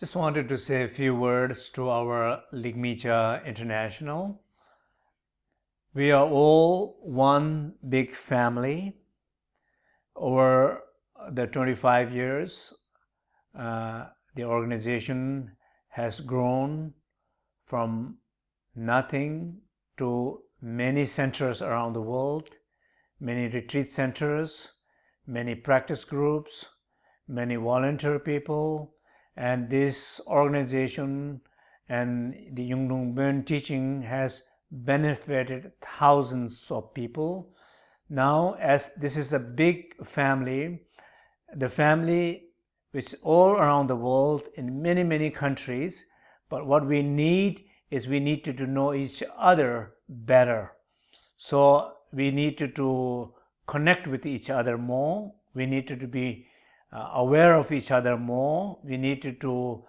Just wanted to say a few words to our Ligmincha International. We are all one big family. Over the 25 years, the organization has grown from nothing to many centers around the world, many retreat centers, many practice groups, many volunteer people, and this organization and the Yungdung Bön teaching has benefited thousands of people. Now, as this is a big family, the family which is all around the world in many, many countries, but what we need is we need to know each other better. So we need to connect with each other more. We need to be aware of each other more. We need to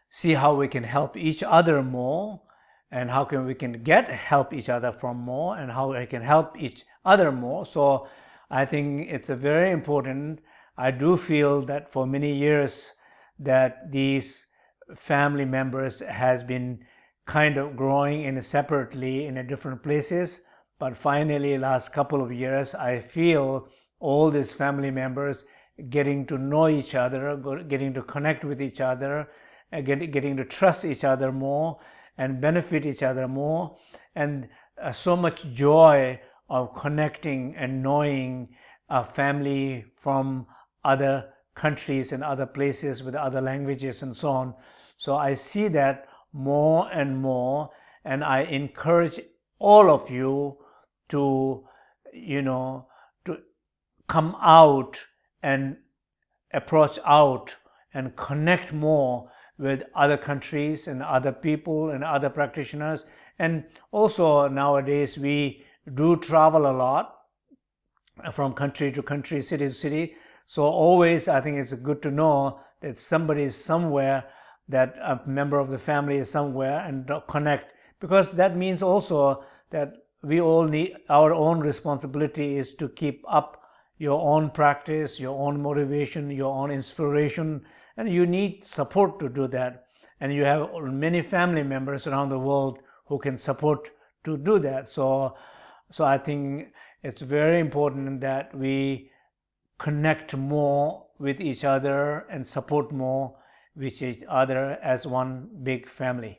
see how we can help each other more, and how we can help each other from more, and how we can help each other more. So I think it's very important. I do feel that for many years that these family members has been kind of growing in separately in different places, but finally last couple of years I feel all these family members getting to know each other, getting to connect with each other, getting to trust each other more and benefit each other more, and so much joy of connecting and knowing a family from other countries and other places with other languages and so on. So I see that more and more, and I encourage all of you to come out and approach out and connect more with other countries and other people and other practitioners. And also nowadays we do travel a lot from country to country, city to city. So always I think it's good to know that somebody is somewhere, that a member of the family is somewhere, and connect, because that means also that we all need, our own responsibility is to keep up your own practice, your own motivation, your own inspiration, and you need support to do that. And you have many family members around the world who can support to do that. So I think it's very important that we connect more with each other and support more with each other as one big family.